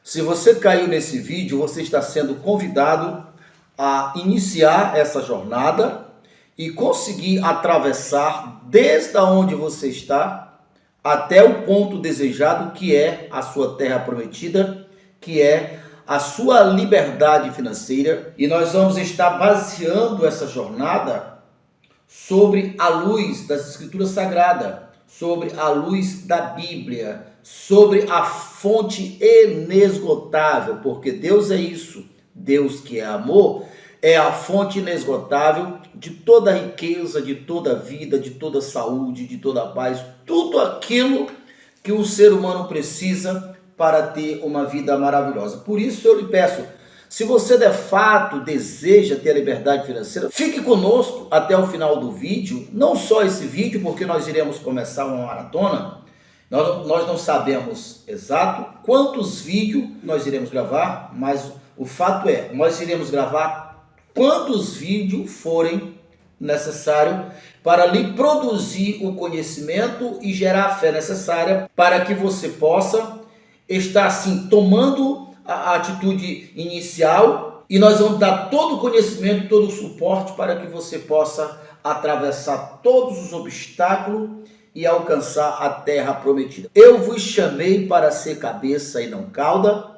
Se você caiu nesse vídeo, você está sendo convidado a iniciar essa jornada e conseguir atravessar desde onde você está até o ponto desejado, que é a sua terra prometida, que é a sua liberdade financeira. E nós vamos estar baseando essa jornada sobre a luz das Escrituras Sagradas, sobre a luz da Bíblia, sobre a fonte inesgotável, porque Deus é isso. Deus, que é amor, é a fonte inesgotável de toda a riqueza, de toda a vida, de toda a saúde, de toda a paz, tudo aquilo que o ser humano precisa para ter uma vida maravilhosa. Por isso eu lhe peço, se você de fato deseja ter a liberdade financeira, fique conosco até o final do vídeo, não só esse vídeo, porque nós iremos começar uma maratona. Nós não sabemos exato quantos vídeos nós iremos gravar, mas o fato é, nós iremos gravar quantos vídeos forem necessários para lhe produzir o conhecimento e gerar a fé necessária para que você possa estar assim tomando a atitude inicial, e nós vamos dar todo o conhecimento, todo o suporte para que você possa atravessar todos os obstáculos e alcançar a terra prometida. Eu vos chamei para ser cabeça e não cauda,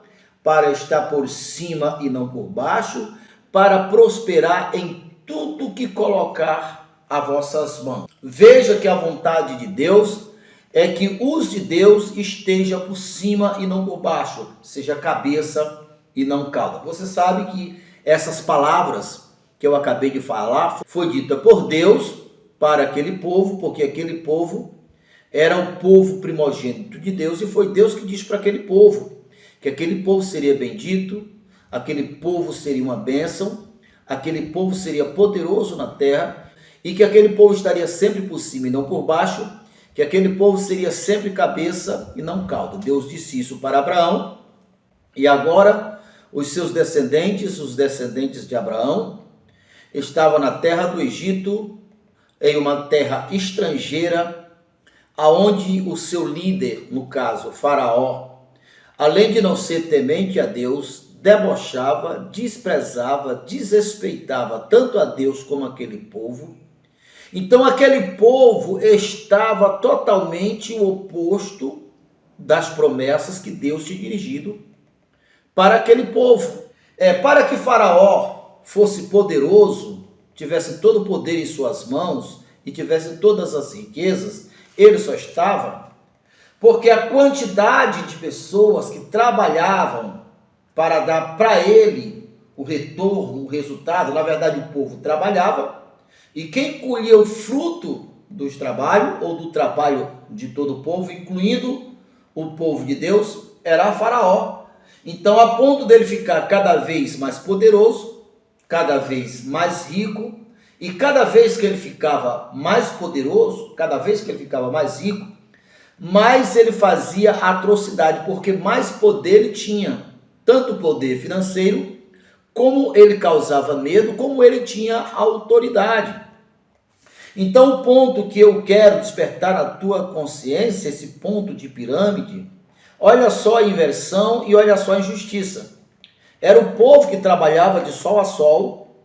para estar por cima e não por baixo, para prosperar em tudo que colocar a vossas mãos. Veja que a vontade de Deus é que os de Deus esteja por cima e não por baixo, seja cabeça e não cauda. Você sabe que essas palavras que eu acabei de falar foi dita por Deus para aquele povo, porque aquele povo era o povo primogênito de Deus, e foi Deus que disse para aquele povo que aquele povo seria bendito, aquele povo seria uma bênção, aquele povo seria poderoso na terra, e que aquele povo estaria sempre por cima e não por baixo, que aquele povo seria sempre cabeça e não cauda. Deus disse isso para Abraão, e agora os seus descendentes, os descendentes de Abraão, estavam na terra do Egito, em uma terra estrangeira, aonde o seu líder, no caso Faraó, além de não ser temente a Deus, debochava, desprezava, desrespeitava tanto a Deus como aquele povo. Então aquele povo estava totalmente o oposto das promessas que Deus tinha dirigido para aquele povo. Para que Faraó fosse poderoso, tivesse todo o poder em suas mãos e tivesse todas as riquezas, ele só estava porque a quantidade de pessoas que trabalhavam para dar para ele o retorno, o resultado, na verdade o povo trabalhava, e quem colhia o fruto dos trabalhos, ou do trabalho de todo o povo, incluindo o povo de Deus, era Faraó. Então, a ponto dele ficar cada vez mais poderoso, cada vez mais rico, e cada vez que ele ficava mais poderoso, cada vez que ele ficava mais rico, mais ele fazia atrocidade, porque mais poder ele tinha, tanto poder financeiro, como ele causava medo, como ele tinha autoridade. Então, o ponto que eu quero despertar na tua consciência, esse ponto de pirâmide, olha só a inversão e olha só a injustiça. Era o povo que trabalhava de sol a sol.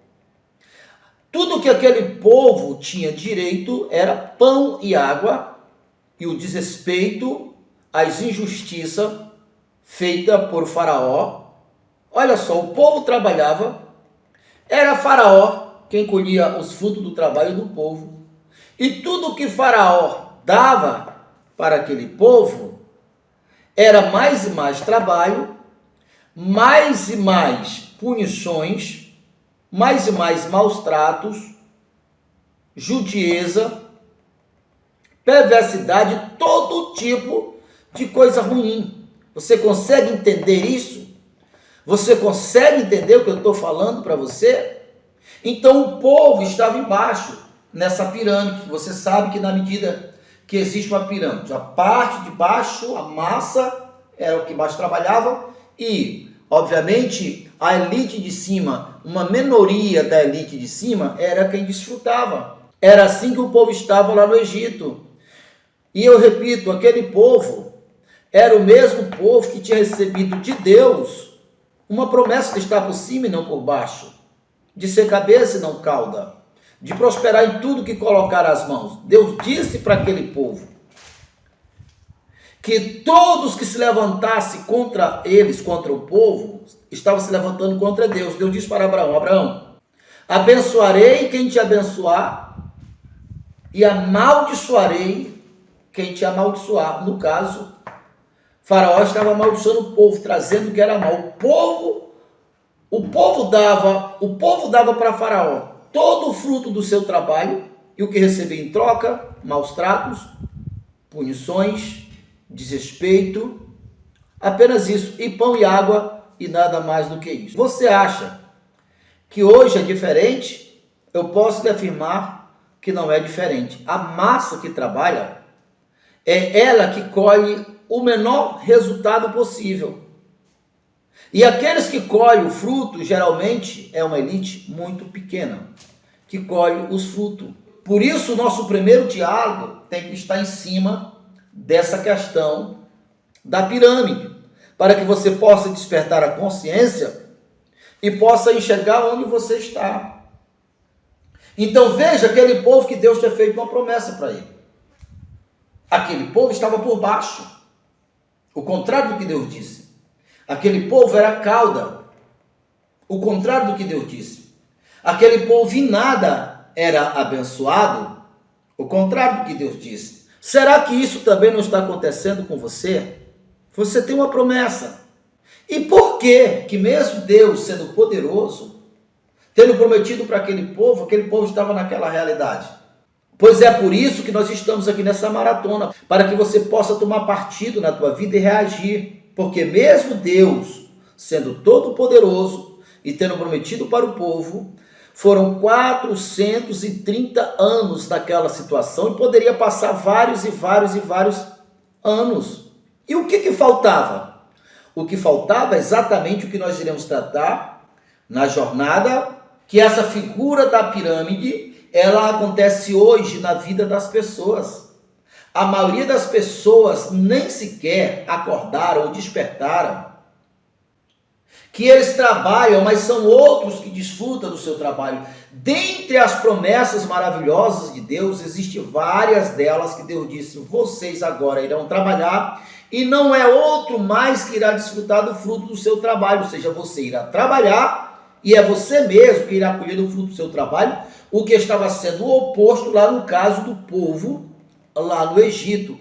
Tudo que aquele povo tinha direito era pão e água, e o desrespeito, as injustiças feitas por Faraó. Olha só, o povo trabalhava, era Faraó quem colhia os frutos do trabalho do povo. E tudo que Faraó dava para aquele povo era mais e mais trabalho, mais e mais punições, mais e mais maus tratos, judieza, perversidade, todo tipo de coisa ruim. Você consegue entender isso? Você consegue entender o que eu estou falando para você? Então o povo estava embaixo, nessa pirâmide. Você sabe que na medida que existe uma pirâmide, a parte de baixo, a massa, era o que mais trabalhava, e, obviamente, a elite de cima, uma minoria da elite de cima, era quem desfrutava. Era assim que o povo estava lá no Egito. E eu repito, aquele povo era o mesmo povo que tinha recebido de Deus uma promessa de estar por cima e não por baixo, de ser cabeça e não cauda, de prosperar em tudo que colocar as mãos. Deus disse para aquele povo que todos que se levantassem contra eles, contra o povo, estavam se levantando contra Deus. Deus disse para Abraão: Abraão, abençoarei quem te abençoar e amaldiçoarei quem te amaldiçoar. No caso, Faraó estava amaldiçoando o povo, trazendo o que era mal. O povo dava para Faraó todo o fruto do seu trabalho, e o que recebia em troca: maus tratos, punições, desrespeito, apenas isso, e pão e água, e nada mais do que isso. Você acha que hoje é diferente? Eu posso lhe afirmar que não é diferente. A massa que trabalha é ela que colhe o menor resultado possível. E aqueles que colhem o fruto, geralmente, é uma elite muito pequena, que colhe os frutos. Por isso, o nosso primeiro diálogo tem que estar em cima dessa questão da pirâmide, para que você possa despertar a consciência e possa enxergar onde você está. Então veja aquele povo que Deus tinha feito uma promessa para ele. Aquele povo estava por baixo, o contrário do que Deus disse. Aquele povo era cauda, o contrário do que Deus disse. Aquele povo em nada era abençoado, o contrário do que Deus disse. Será que isso também não está acontecendo com você? Você tem uma promessa. E por que mesmo Deus sendo poderoso, tendo prometido para aquele povo estava naquela realidade? Pois é por isso que nós estamos aqui nessa maratona, para que você possa tomar partido na tua vida e reagir. Porque mesmo Deus sendo todo poderoso e tendo prometido para o povo, foram 430 anos naquela situação, e poderia passar vários anos. E o que faltava? O que faltava é exatamente o que nós iremos tratar na jornada, que essa figura da pirâmide, ela acontece hoje na vida das pessoas. A maioria das pessoas nem sequer acordaram ou despertaram que eles trabalham, mas são outros que desfrutam do seu trabalho. Dentre as promessas maravilhosas de Deus, existem várias delas que Deus disse: vocês agora irão trabalhar, e não é outro mais que irá desfrutar do fruto do seu trabalho. Ou seja, você irá trabalhar e é você mesmo que irá colher o fruto do seu trabalho, o que estava sendo o oposto lá no caso do povo lá no Egito.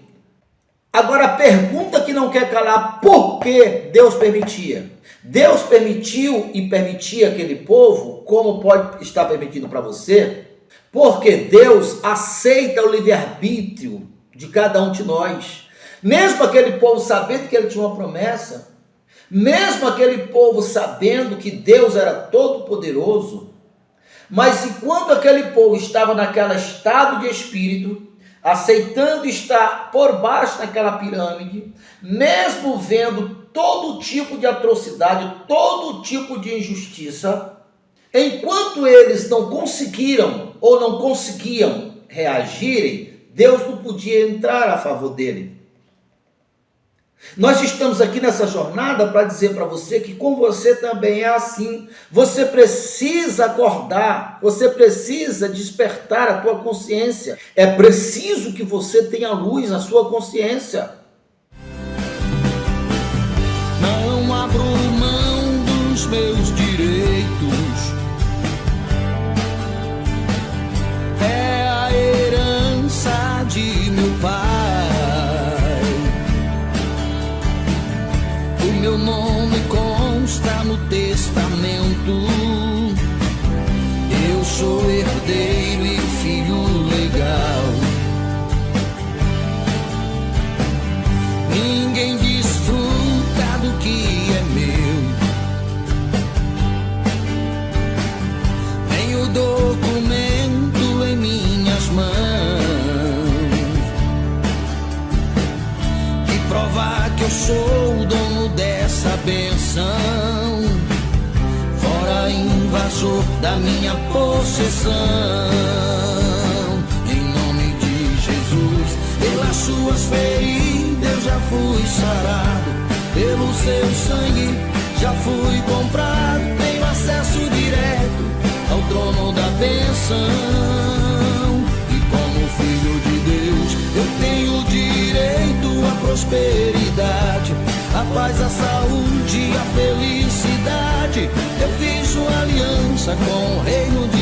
Agora, a pergunta que não quer calar: por que Deus permitia? Deus permitiu e permitia aquele povo, como pode estar permitindo para você, porque Deus aceita o livre-arbítrio de cada um de nós. Mesmo aquele povo sabendo que ele tinha uma promessa, mesmo aquele povo sabendo que Deus era todo poderoso, mas enquanto aquele povo estava naquele estado de espírito, aceitando estar por baixo daquela pirâmide, mesmo vendo todo tipo de atrocidade, todo tipo de injustiça, enquanto eles não conseguiram ou não conseguiam reagirem, Deus não podia entrar a favor dele. Nós estamos aqui nessa jornada para dizer para você que com você também é assim. Você precisa acordar, você precisa despertar a tua consciência. É preciso que você tenha luz na sua consciência. Não abro mão dos meus direitos. É a herança de meu pai. Meu nome consta no testamento. Eu sou herdeiro e filho legal. Ninguém desfruta do que é meu. Tenho documento em minhas mãos que prova que eu sou o dono dessa benção, fora invasor da minha possessão. Em nome de Jesus, pelas suas feridas eu já fui sarado, pelo seu sangue já fui comprado, tenho acesso direto ao trono da bênção. E como filho de Deus, eu tenho direito à prosperidade, a paz, a saúde, a felicidade. Eu fiz uma aliança com o reino de